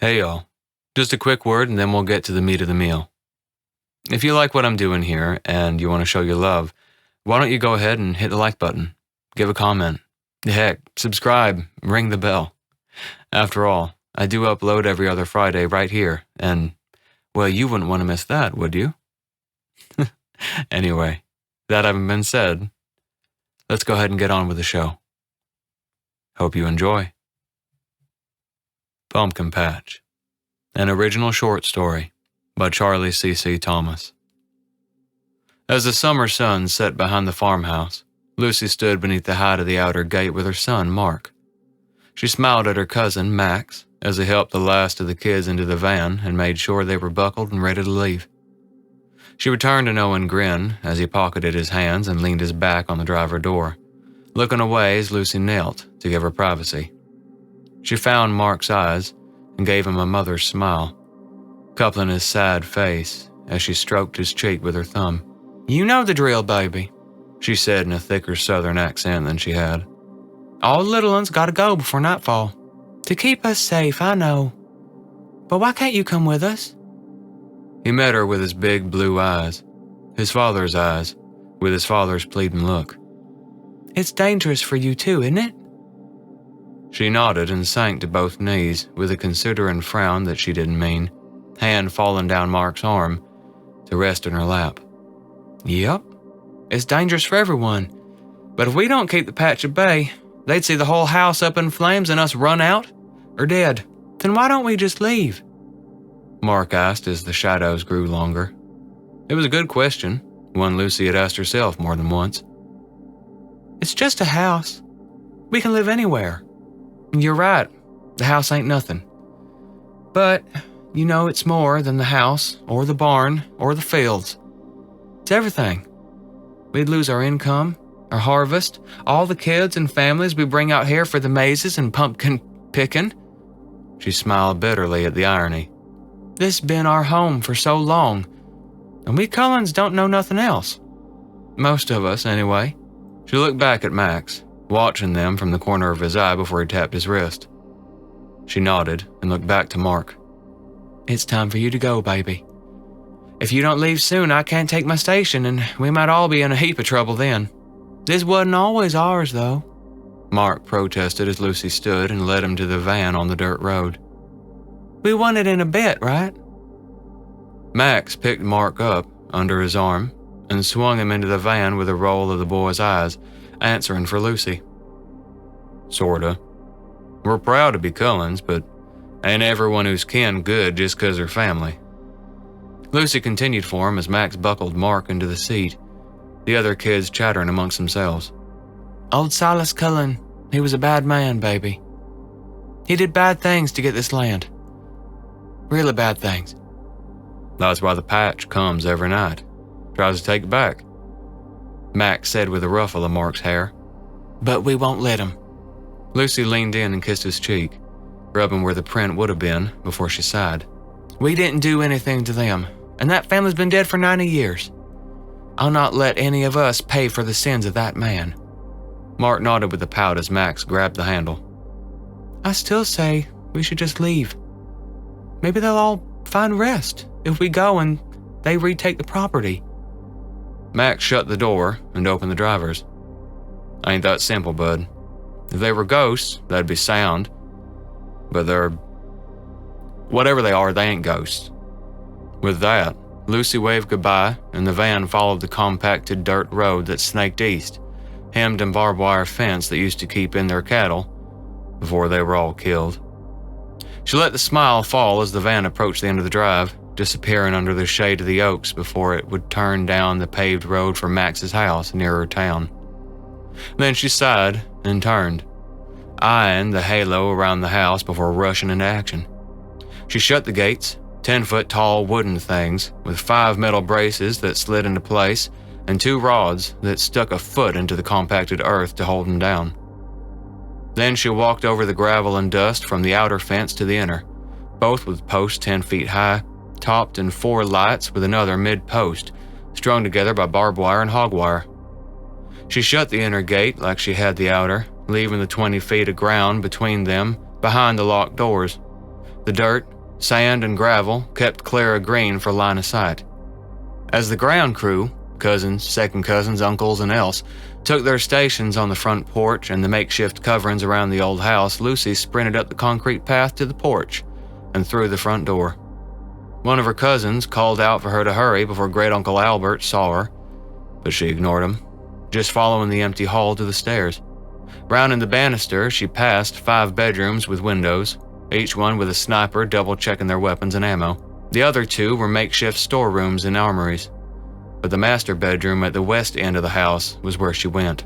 Hey y'all, just a quick word and then we'll get to the meat of the meal. If you like what I'm doing here and you want to show your love, why don't you go ahead and hit the like button, give a comment, heck, subscribe, ring the bell. After all, I do upload every other Friday right here, and, well, you wouldn't want to miss that, would you? Anyway, that having been said, let's go ahead and get on with the show. Hope you enjoy. Pumpkin Patch, an original short story by Charlie C.C. Thomas. As the summer sun set behind the farmhouse, Lucy stood beneath the height of the outer gate with her son, Mark. She smiled at her cousin, Max, as he helped the last of the kids into the van and made sure they were buckled and ready to leave. She returned an knowing grin as he pocketed his hands and leaned his back on the driver door, looking away as Lucy knelt to give her privacy. She found Mark's eyes and gave him a mother's smile, coupling his sad face as she stroked his cheek with her thumb. "You know the drill, baby," she said in a thicker southern accent than she had. "All the little ones gotta go before nightfall. To keep us safe, I know. But why can't you come with us?" He met her with his big blue eyes, his father's eyes, with his father's pleading look. "It's dangerous for you too, isn't it?" She nodded and sank to both knees with a considering frown that she didn't mean, hand falling down Mark's arm to rest in her lap. "Yep, it's dangerous for everyone, but if we don't keep the patch at bay, they'd see the whole house up in flames and us run out or dead. Then why don't we just leave?" Mark asked as the shadows grew longer. It was a good question, one Lucy had asked herself more than once. "It's just a house. We can live anywhere. You're right, the house ain't nothing. But, you know it's more than the house, or the barn, or the fields. It's everything. We'd lose our income, our harvest, all the kids and families we bring out here for the mazes and pumpkin picking." She smiled bitterly at the irony. "This been our home for so long, and we Cullens don't know nothing else. Most of us, anyway." She looked back at Max, watching them from the corner of his eye before he tapped his wrist. She nodded and looked back to Mark. "It's time for you to go, baby. If you don't leave soon, I can't take my station, and we might all be in a heap of trouble then. This wasn't always ours, though," Mark protested as Lucy stood and led him to the van on the dirt road. "We won it in a bet, right?" Max picked Mark up under his arm and swung him into the van with a roll of the boy's eyes, answering for Lucy. "Sorta. We're proud to be Cullens, but ain't everyone who's kin good just 'cause they're family." Lucy continued for him as Max buckled Mark into the seat, the other kids chattering amongst themselves. "Old Silas Cullen, he was a bad man, baby. He did bad things to get this land. Really bad things." "That's why the patch comes every night. Tries to take it back," Max said with a ruffle of Mark's hair. "But we won't let him." Lucy leaned in and kissed his cheek, rubbing where the print would have been before she sighed. "We didn't do anything to them, and that family's been dead for 90 years. I'll not let any of us pay for the sins of that man." Mark nodded with a pout as Max grabbed the handle. "I still say we should just leave. Maybe they'll all find rest if we go and they retake the property." Max shut the door and opened the driver's. "Ain't that simple, bud. If they were ghosts, that'd be sound. But whatever they are, they ain't ghosts." With that, Lucy waved goodbye and the van followed the compacted dirt road that snaked east, hemmed in barbed wire fence that used to keep in their cattle before they were all killed. She let the smile fall as the van approached the end of the drive, disappearing under the shade of the oaks before it would turn down the paved road for Max's house nearer town. Then she sighed and turned, eyeing the halo around the house before rushing into action. She shut the gates, 10-foot-tall wooden things with 5 metal braces that slid into place and 2 rods that stuck a foot into the compacted earth to hold them down. Then she walked over the gravel and dust from the outer fence to the inner, both with posts 10 feet high, topped in 4 lights with another mid-post, strung together by barbed wire and hog wire. She shut the inner gate like she had the outer, leaving the 20 feet of ground between them behind the locked doors. The dirt, sand, and gravel kept clear of green for line of sight. As the ground crew, cousins, second cousins, uncles, and else, took their stations on the front porch and the makeshift coverings around the old house, Lucy sprinted up the concrete path to the porch and through the front door. One of her cousins called out for her to hurry before Great Uncle Albert saw her, but she ignored him, just following the empty hall to the stairs. Rounding the banister, she passed 5 bedrooms with windows, each one with a sniper double-checking their weapons and ammo. The other 2 were makeshift storerooms and armories, but the master bedroom at the west end of the house was where she went.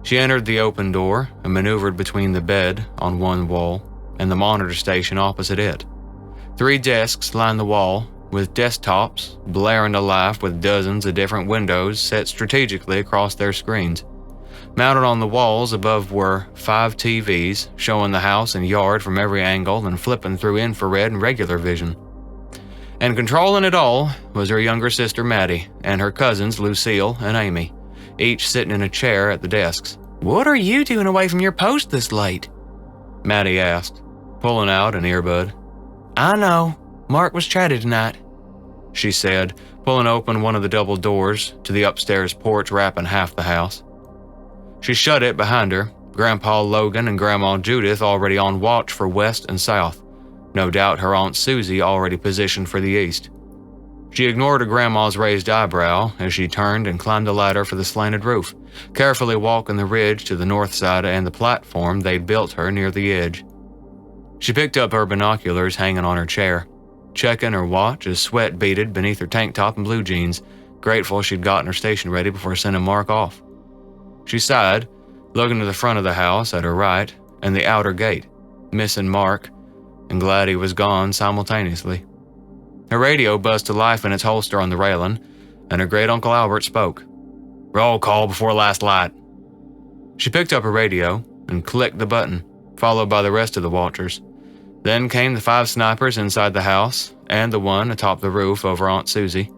She entered the open door and maneuvered between the bed on one wall and the monitor station opposite it. 3 desks lined the wall, with desktops blaring to life with dozens of different windows set strategically across their screens. Mounted on the walls above were 5 TVs, showing the house and yard from every angle and flipping through infrared and regular vision. And controlling it all was her younger sister Maddie and her cousins Lucille and Amy, each sitting in a chair at the desks. "What are you doing away from your post this late?" Maddie asked, pulling out an earbud. "I know, Mark was chatty tonight," she said, pulling open one of the double doors to the upstairs porch wrapping half the house. She shut it behind her, Grandpa Logan and Grandma Judith already on watch for west and south. No doubt her Aunt Susie already positioned for the east. She ignored her grandma's raised eyebrow as she turned and climbed the ladder for the slanted roof, carefully walking the ridge to the north side and the platform they'd built her near the edge. She picked up her binoculars hanging on her chair, checking her watch as sweat beaded beneath her tank top and blue jeans, grateful she'd gotten her station ready before sending Mark off. She sighed, looking to the front of the house at her right and the outer gate, missing Mark, and glad he was gone simultaneously. Her radio buzzed to life in its holster on the railing, and her great Uncle Albert spoke. "Roll call before last light." She picked up her radio and clicked the button, followed by the rest of the watchers. Then came the 5 snipers inside the house and the one atop the roof over Aunt Susie.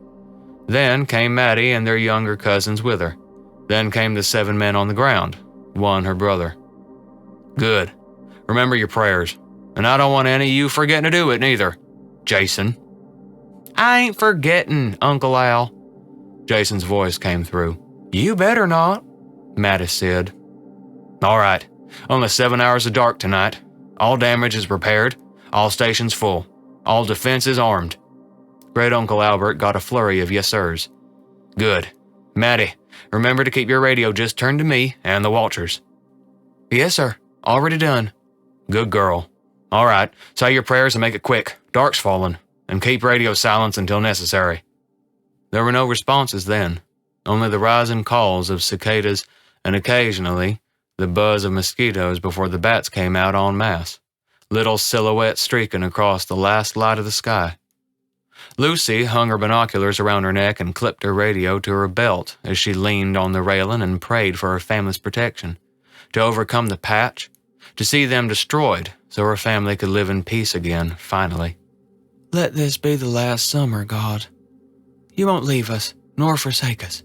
Then came Maddie and their younger cousins with her. Then came the 7 men on the ground, one her brother. "Good. Remember your prayers. And I don't want any of you forgetting to do it neither. Jason." "I ain't forgetting, Uncle Al." Jason's voice came through. "You better not," Mattis said. "All right. Only 7 hours of dark tonight. All damage is repaired. All stations full. All defenses armed." Great Uncle Albert got a flurry of yes sirs. "Good. Maddie, remember to keep your radio just turned to me and the watchers." "Yes, sir. Already done." "Good girl. All right, say your prayers and make it quick. Dark's falling. And keep radio silence until necessary." There were no responses then, only the rising calls of cicadas and occasionally the buzz of mosquitoes before the bats came out en masse, little silhouettes streaking across the last light of the sky. Lucy hung her binoculars around her neck and clipped her radio to her belt as she leaned on the railing and prayed for her family's protection, to overcome the patch, to see them destroyed so her family could live in peace again, finally. "Let this be the last summer, God. You won't leave us, nor forsake us.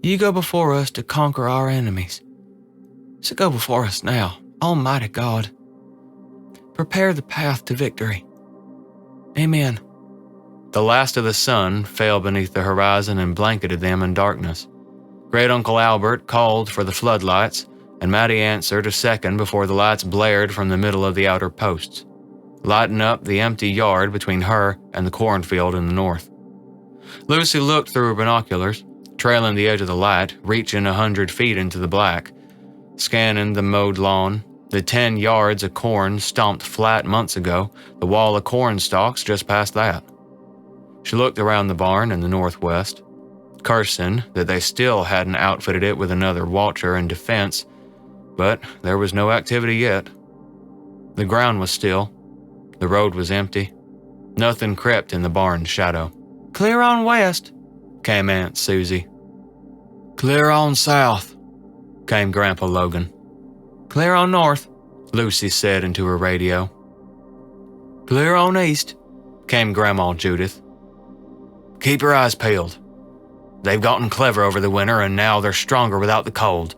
You go before us to conquer our enemies. So go before us now, Almighty God. Prepare the path to victory. Amen." The last of the sun fell beneath the horizon and blanketed them in darkness. Great Uncle Albert called for the floodlights, and Maddie answered a second before the lights blared from the middle of the outer posts, lighting up the empty yard between her and the cornfield in the north. Lucy looked through her binoculars, trailing the edge of the light, reaching 100 feet into the black, scanning the mowed lawn, the 10 yards of corn stomped flat months ago, the wall of corn stalks just past that. She looked around the barn in the northwest, cursing that they still hadn't outfitted it with another watcher in defense, but there was no activity yet. The ground was still. The road was empty. Nothing crept in the barn's shadow. "Clear on west," came Aunt Susie. "Clear on south," came Grandpa Logan. "Clear on north," Lucy said into her radio. "Clear on east," came Grandma Judith. "Keep your eyes peeled. They've gotten clever over the winter and now they're stronger without the cold."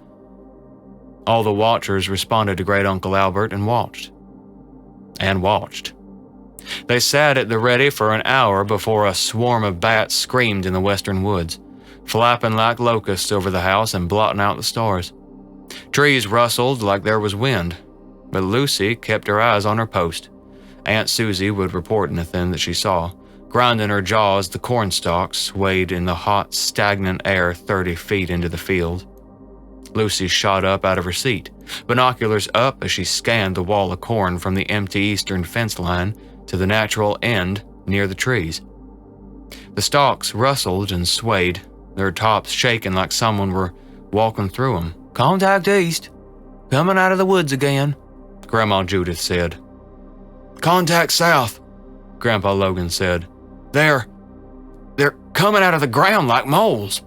All the watchers responded to Great Uncle Albert and watched. and watched. They sat at the ready for an hour before a swarm of bats screamed in the western woods, flapping like locusts over the house and blotting out the stars. Trees rustled like there was wind, but Lucy kept her eyes on her post. Aunt Susie would report anything that she saw, grinding her jaw as the cornstalks swayed in the hot, stagnant air 30 feet into the field. Lucy shot up out of her seat, binoculars up as she scanned the wall of corn from the empty eastern fence line to the natural end near the trees. The stalks rustled and swayed, their tops shaking like someone were walking through them. "Contact east. Coming out of the woods again," Grandma Judith said. "Contact south," Grandpa Logan said. They're coming out of the ground like moles."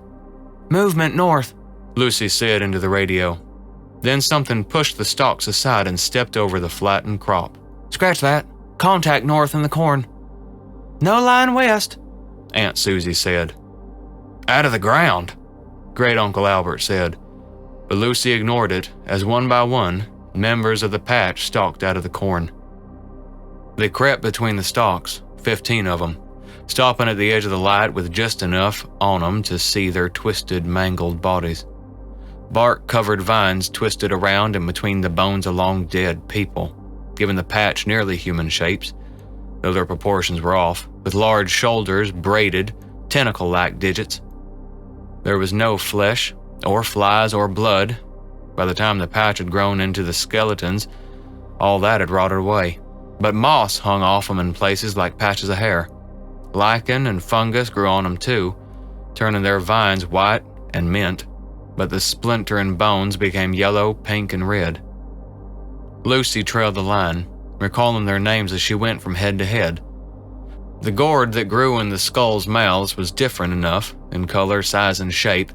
"Movement north," Lucy said into the radio. Then something pushed the stalks aside and stepped over the flattened crop. "Scratch that. Contact north in the corn." "No line west," Aunt Susie said. "Out of the ground," Great Uncle Albert said. But Lucy ignored it as one by one, members of the patch stalked out of the corn. They crept between the stalks, 15 of them, stopping at the edge of the light with just enough on them to see their twisted, mangled bodies. Bark-covered vines twisted around and between the bones of long dead people, giving the patch nearly human shapes, though their proportions were off, with large shoulders braided, tentacle-like digits. There was no flesh, or flies, or blood. By the time the patch had grown into the skeletons, all that had rotted away. But moss hung off them in places like patches of hair. Lichen and fungus grew on them too, turning their vines white and mint, but the splintering bones became yellow, pink, and red. Lucy trailed the line, recalling their names as she went from head to head. The gourd that grew in the skulls' mouths was different enough, in color, size, and shape,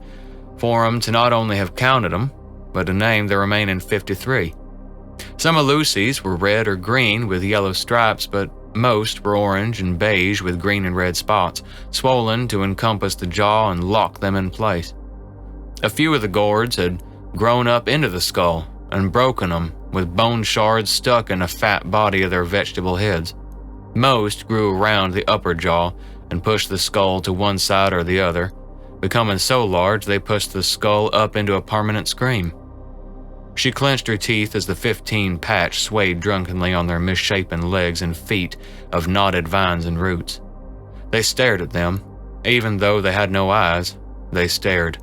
for them to not only have counted them, but to name the remaining 53. Some of Lucy's were red or green with yellow stripes, but most were orange and beige with green and red spots, swollen to encompass the jaw and lock them in place. A few of the gourds had grown up into the skull and broken them, with bone shards stuck in the fat body of their vegetable heads. Most grew around the upper jaw and pushed the skull to one side or the other, becoming so large they pushed the skull up into a permanent scream. She clenched her teeth as the 15 patch swayed drunkenly on their misshapen legs and feet of knotted vines and roots. They stared at them. Even though they had no eyes, they stared.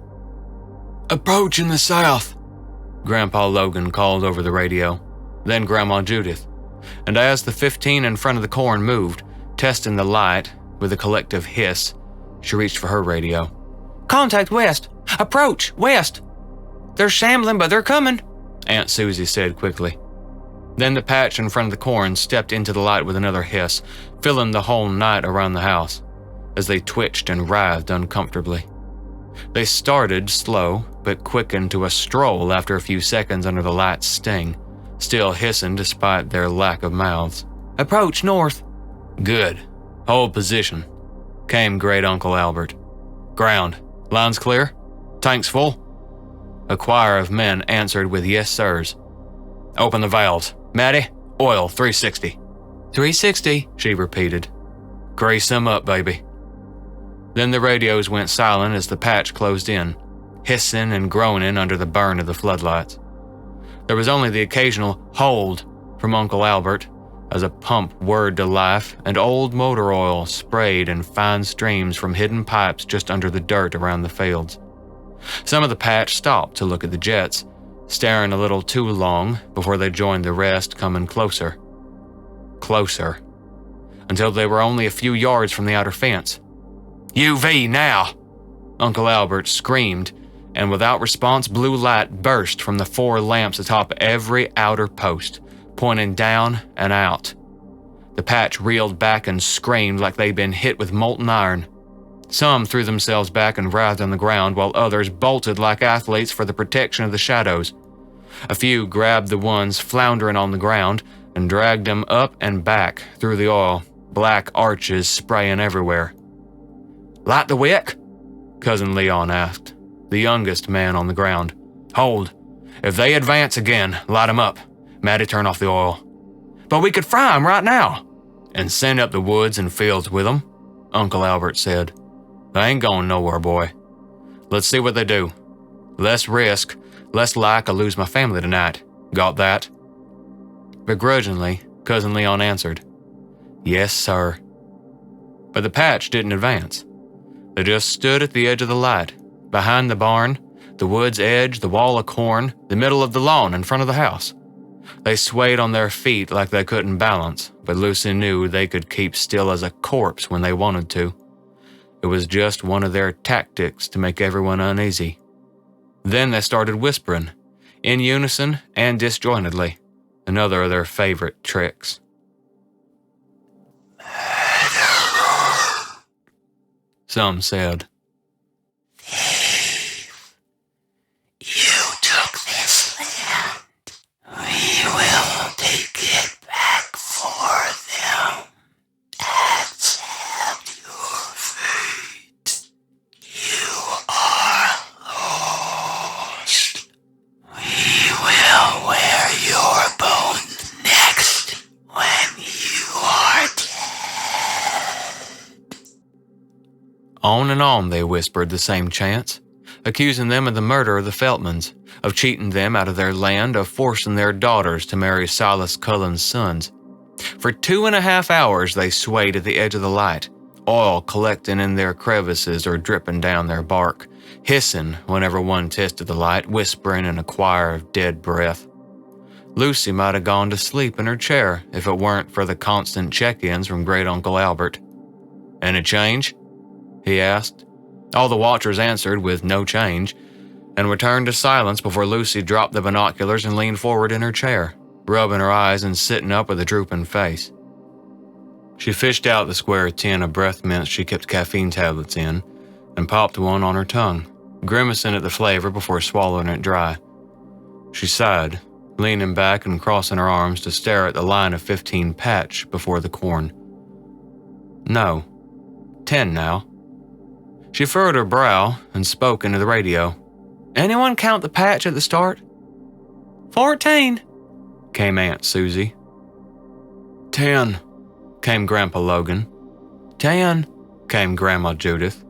"Approaching the south," Grandpa Logan called over the radio, then Grandma Judith. And as the 15 in front of the corn moved, testing the light with a collective hiss, she reached for her radio. "Contact west. Approach west. They're shambling, but they're coming," Aunt Susie said quickly. Then the patch in front of the corn stepped into the light with another hiss, filling the whole night around the house, as they twitched and writhed uncomfortably. They started slow, but quickened to a stroll after a few seconds under the light's sting, still hissing despite their lack of mouths. "Approach north." "Good. Hold position," came Great Uncle Albert. "Ground. Lines clear? Tanks full?" A choir of men answered with yes sirs. "Open the valves. Maddie, oil 360. 360, she repeated. "Grease them up, baby." Then the radios went silent as the patch closed in, hissing and groaning under the burn of the floodlights. There was only the occasional "hold" from Uncle Albert as a pump whirred to life and old motor oil sprayed in fine streams from hidden pipes just under the dirt around the fields. Some of the patch stopped to look at the jets, staring a little too long before they joined the rest, coming closer. Closer. Until they were only a few yards from the outer fence. "UV now!" Uncle Albert screamed, and without response, blue light burst from the 4 lamps atop every outer post, pointing down and out. The patch reeled back and screamed like they'd been hit with molten iron. Some threw themselves back and writhed on the ground, while others bolted like athletes for the protection of the shadows. A few grabbed the ones floundering on the ground and dragged them up and back through the oil, black arches spraying everywhere. "Light the wick?" Cousin Leon asked, the youngest man on the ground. "Hold. If they advance again, light 'em up. Maddie, turn off the oil." But we could fry 'em right now. And send up the woods and fields with 'em, Uncle Albert said. They ain't going nowhere, boy. Let's see what they do. Less risk, less like I lose my family tonight. Got that? Begrudgingly, Cousin Leon answered, Yes, sir. But the patch didn't advance. They just stood at the edge of the light, behind the barn, the wood's edge, the wall of corn, the middle of the lawn in front of the house. They swayed on their feet like they couldn't balance, but Lucy knew they could keep still as a corpse when they wanted to. It was just one of their tactics to make everyone uneasy. Then they started whispering, in unison and disjointedly, another of their favorite tricks. Some said, Thief, you took this land. We will take it back for them. Accept your fate. You are lost. We will wear your bones next when you are dead. On and on they whispered the same chants, accusing them of the murder of the Feltmans, of cheating them out of their land, of forcing their daughters to marry Silas Cullen's sons. For 2.5 hours they swayed at the edge of the light, oil collecting in their crevices or dripping down their bark, hissing whenever one tested the light, whispering in a choir of dead breath. Lucy might have gone to sleep in her chair if it weren't for the constant check-ins from Great Uncle Albert. Any change? He asked. All the watchers answered with no change, and returned to silence before Lucy dropped the binoculars and leaned forward in her chair, rubbing her eyes and sitting up with a drooping face. She fished out the square tin of breath mints she kept caffeine tablets in and popped one on her tongue, grimacing at the flavor before swallowing it dry. She sighed, leaning back and crossing her arms to stare at the line of 15 patch before the corn. No, 10 now. She furrowed her brow and spoke into the radio. Anyone count the patch at the start? 14, came Aunt Susie. 10, came Grandpa Logan. 10, came Grandma Judith.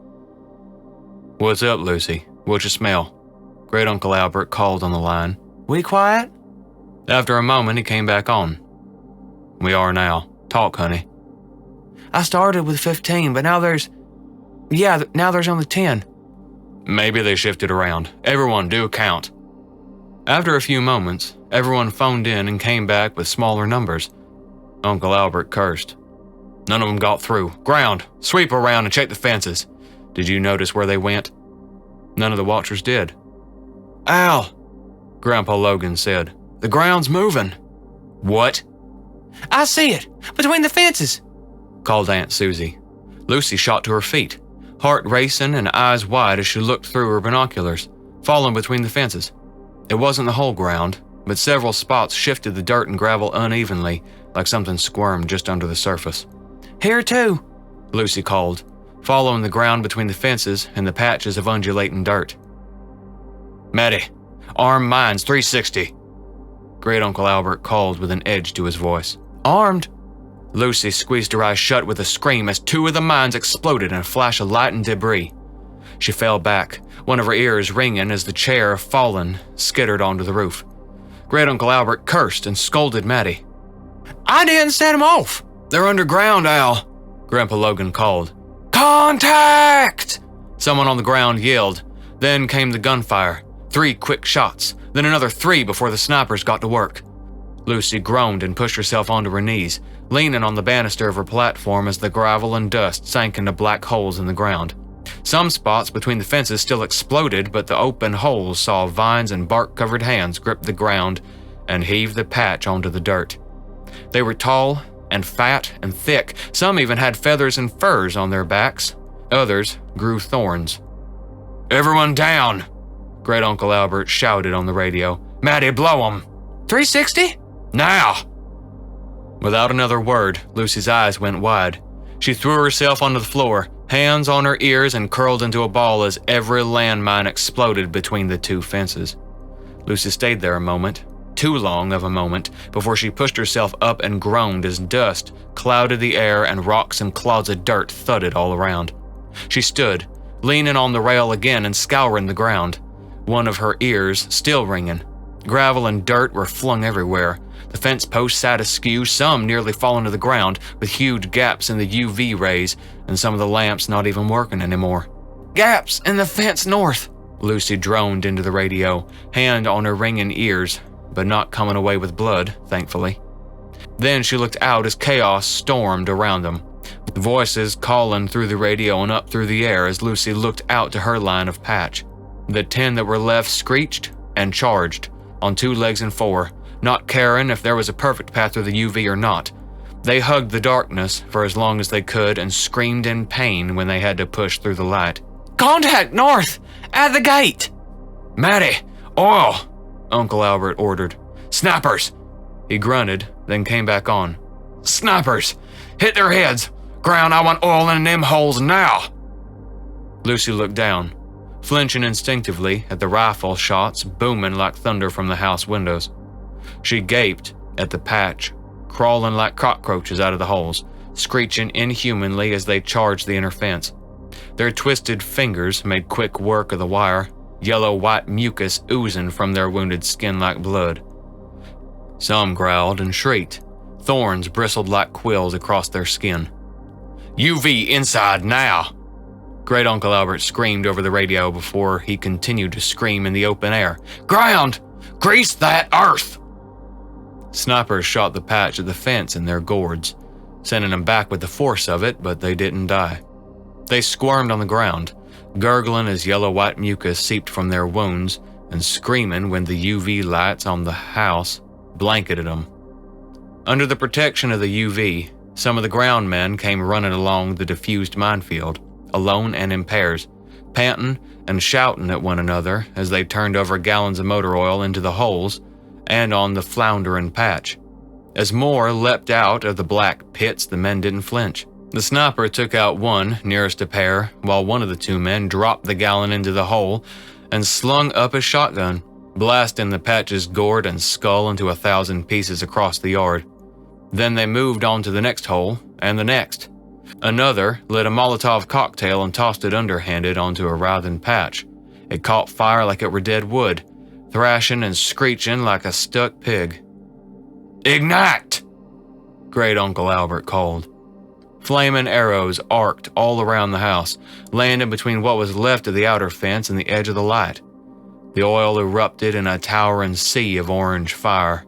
What's up, Lucy? What you smell? Great Uncle Albert called on the line. We quiet? After a moment, he came back on. We are now. Talk, honey. I started with 15, but now there's only 10. Maybe they shifted around. Everyone do count. After a few moments, everyone phoned in and came back with smaller numbers. Uncle Albert cursed. None of them got through. Ground. Sweep around and check the fences. Did you notice where they went? None of the watchers did. Al, Grandpa Logan said. The ground's moving. What? I see it. Between the fences, called Aunt Susie. Lucy shot to her feet, heart racing and eyes wide as she looked through her binoculars, falling between the fences. It wasn't the whole ground, but several spots shifted the dirt and gravel unevenly, like something squirmed just under the surface. Here too, Lucy called, following the ground between the fences and the patches of undulating dirt. Maddie, armed mines 360. Great Uncle Albert called with an edge to his voice. Armed? Lucy squeezed her eyes shut with a scream as 2 of the mines exploded in a flash of light and debris. She fell back, one of her ears ringing as the chair, fallen, skittered onto the roof. Great Uncle Albert cursed and scolded Maddie. I didn't set them off. They're underground, Al, Grandpa Logan called. Contact! Someone on the ground yelled. Then came the gunfire. 3 quick shots, then another 3 before the snipers got to work. Lucy groaned and pushed herself onto her knees, leaning on the banister of her platform as the gravel and dust sank into black holes in the ground. Some spots between the fences still exploded, but the open holes saw vines and bark-covered hands grip the ground and heave the patch onto the dirt. They were tall and fat and thick. Some even had feathers and furs on their backs. Others grew thorns. Everyone down! Great Uncle Albert shouted on the radio. Maddie, blow 'em! 360? Now! Without another word, Lucy's eyes went wide. She threw herself onto the floor, hands on her ears, and curled into a ball as every landmine exploded between the 2 fences. Lucy stayed there a moment, too long of a moment before she pushed herself up and groaned as dust clouded the air and rocks and clods of dirt thudded all around. She stood, leaning on the rail again and scouring the ground, one of her ears still ringing. Gravel and dirt were flung everywhere. The fence posts sat askew, some nearly falling to the ground, with huge gaps in the UV rays, and some of the lamps not even working anymore. "Gaps in the fence north," Lucy droned into the radio, hand on her ringing ears, but not coming away with blood, thankfully. Then she looked out as chaos stormed around them, voices calling through the radio and up through the air as Lucy looked out to her line of patch. The 10 that were left screeched and charged, on 2 legs and 4, not caring if there was a perfect path through the UV or not. They hugged the darkness for as long as they could and screamed in pain when they had to push through the light. "Contact north! At the gate!" "Maddie! Oil!" Uncle Albert ordered. "Snipers!" He grunted, then came back on. "Snipers! Hit their heads! Ground, I want oil in them holes now!" Lucy looked down, flinching instinctively at the rifle shots booming like thunder from the house windows. She gaped at the patch, crawling like cockroaches out of the holes, screeching inhumanly as they charged the inner fence. Their twisted fingers made quick work of the wire, yellow-white mucus oozing from their wounded skin like blood. Some growled and shrieked. Thorns bristled like quills across their skin. "UV inside now!" Great Uncle Albert screamed over the radio before he continued to scream in the open air. "Ground! Grease that earth!" Snipers shot the patch of the fence in their gourds, sending them back with the force of it, but they didn't die. They squirmed on the ground, gurgling as yellow-white mucus seeped from their wounds and screaming when the UV lights on the house blanketed them. Under the protection of the UV, some of the ground men came running along the diffused minefield, alone and in pairs, panting and shouting at one another as they turned over gallons of motor oil into the holes and on the floundering patch. As more leapt out of the black pits, the men didn't flinch. The sniper took out one nearest a pair, while one of the 2 men dropped the gallon into the hole and slung up his shotgun, blasting the patch's gourd and skull into 1,000 pieces across the yard. Then they moved on to the next hole and the next. Another lit a Molotov cocktail and tossed it underhanded onto a writhing patch. It caught fire like it were dead wood, thrashing and screeching like a stuck pig. "Ignite!" Great Uncle Albert called. Flaming arrows arced all around the house, landing between what was left of the outer fence and the edge of the light. The oil erupted in a towering sea of orange fire,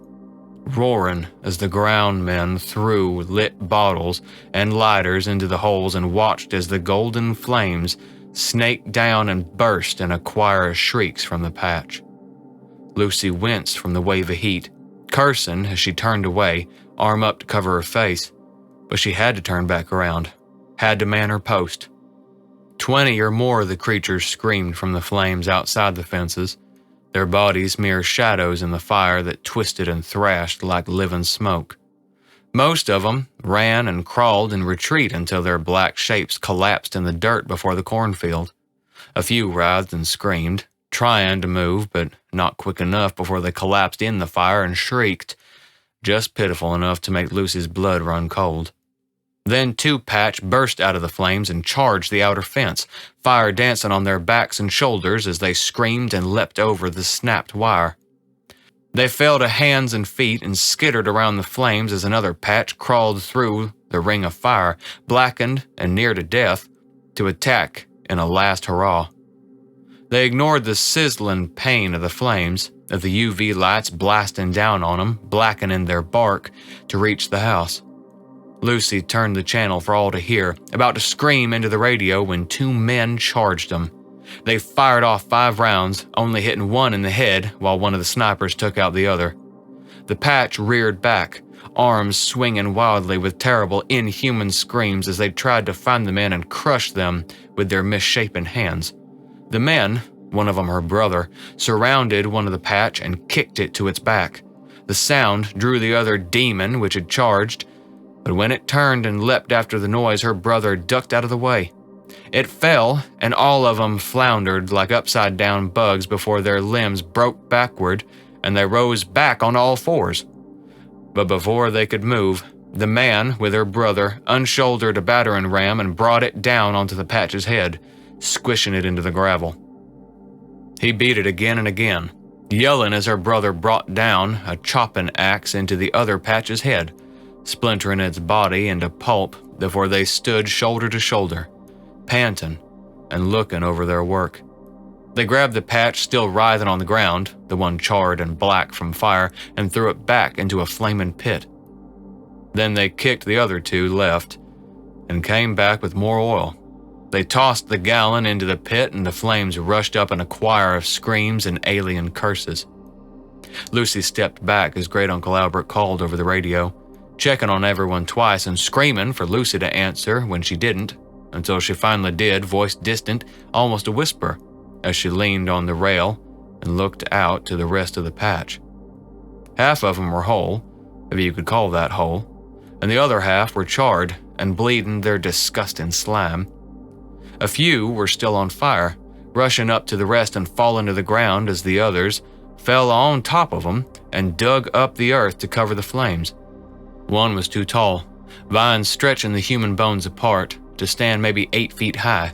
roaring as the ground men threw lit bottles and lighters into the holes and watched as the golden flames snaked down and burst in a choir of shrieks from the patch. Lucy winced from the wave of heat, cursing as she turned away, arm up to cover her face. But she had to turn back around, had to man her post. 20 or more of the creatures screamed from the flames outside the fences, their bodies mere shadows in the fire that twisted and thrashed like living smoke. Most of them ran and crawled in retreat until their black shapes collapsed in the dirt before the cornfield. A few writhed and screamed, trying to move, but not quick enough before they collapsed in the fire and shrieked, just pitiful enough to make Lucy's blood run cold. Then 2 patch burst out of the flames and charged the outer fence, fire dancing on their backs and shoulders as they screamed and leapt over the snapped wire. They fell to hands and feet and skittered around the flames as another patch crawled through the ring of fire, blackened and near to death, to attack in a last hurrah. They ignored the sizzling pain of the flames, of the UV lights blasting down on them, blackening their bark, to reach the house. Lucy turned the channel for all to hear, about to scream into the radio when 2 men charged them. They fired off 5 rounds, only hitting one in the head while one of the snipers took out the other. The patch reared back, arms swinging wildly with terrible, inhuman screams as they tried to find the men and crush them with their misshapen hands. The men, one of them her brother, surrounded one of the patch and kicked it to its back. The sound drew the other demon which had charged, but when it turned and leapt after the noise, her brother ducked out of the way. It fell, and all of them floundered like upside-down bugs before their limbs broke backward and they rose back on all fours. But before they could move, the man, with her brother, unshouldered a battering ram and brought it down onto the patch's head, squishing it into the gravel. He beat it again and again, yelling as her brother brought down a chopping axe into the other patch's head, splintering its body into pulp before they stood shoulder to shoulder, panting and looking over their work. They grabbed the patch still writhing on the ground, the one charred and black from fire, and threw it back into a flaming pit. Then they kicked the other two left and came back with more oil. They tossed the gallon into the pit and the flames rushed up in a choir of screams and alien curses. Lucy stepped back as Great Uncle Albert called over the radio, checking on everyone twice and screaming for Lucy to answer when she didn't, until she finally did, voice distant, almost a whisper, as she leaned on the rail and looked out to the rest of the patch. Half of them were whole, if you could call that whole, and the other half were charred and bleeding their disgusting slime. A few were still on fire, rushing up to the rest and falling to the ground as the others fell on top of them and dug up the earth to cover the flames. One was too tall, vines stretching the human bones apart to stand maybe 8 feet high.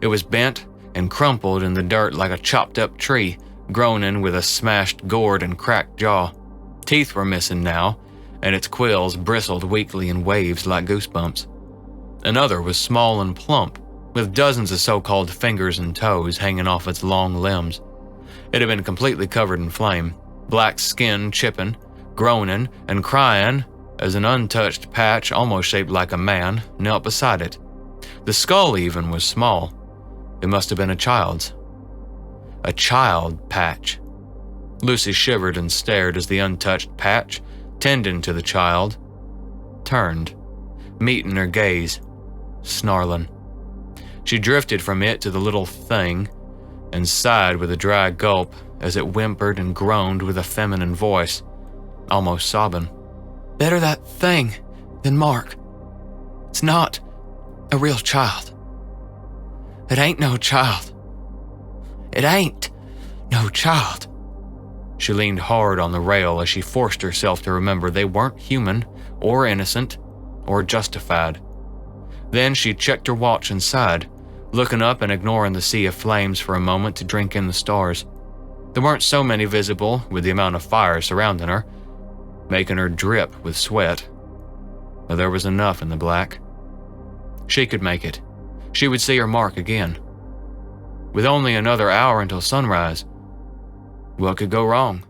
It was bent and crumpled in the dirt like a chopped-up tree, groaning with a smashed gourd and cracked jaw. Teeth were missing now, and its quills bristled weakly in waves like goosebumps. Another was small and plump, with dozens of so-called fingers and toes hanging off its long limbs. It had been completely covered in flame, black skin chipping, groaning, and crying as an untouched patch almost shaped like a man knelt beside it. The skull even was small. It must have been a child's. A child patch. Lucy shivered and stared as the untouched patch, tending to the child, turned, meeting her gaze, snarling. She drifted from it to the little thing and sighed with a dry gulp as it whimpered and groaned with a feminine voice, almost sobbing. Better that thing than Mark. It's not a real child. It ain't no child. It ain't no child. She leaned hard on the rail as she forced herself to remember they weren't human or innocent or justified. Then she checked her watch and sighed, looking up and ignoring the sea of flames for a moment to drink in the stars. There weren't so many visible with the amount of fire surrounding her, making her drip with sweat, but there was enough in the black. She could make it. She would see her Mark again. With only another hour until sunrise, what could go wrong?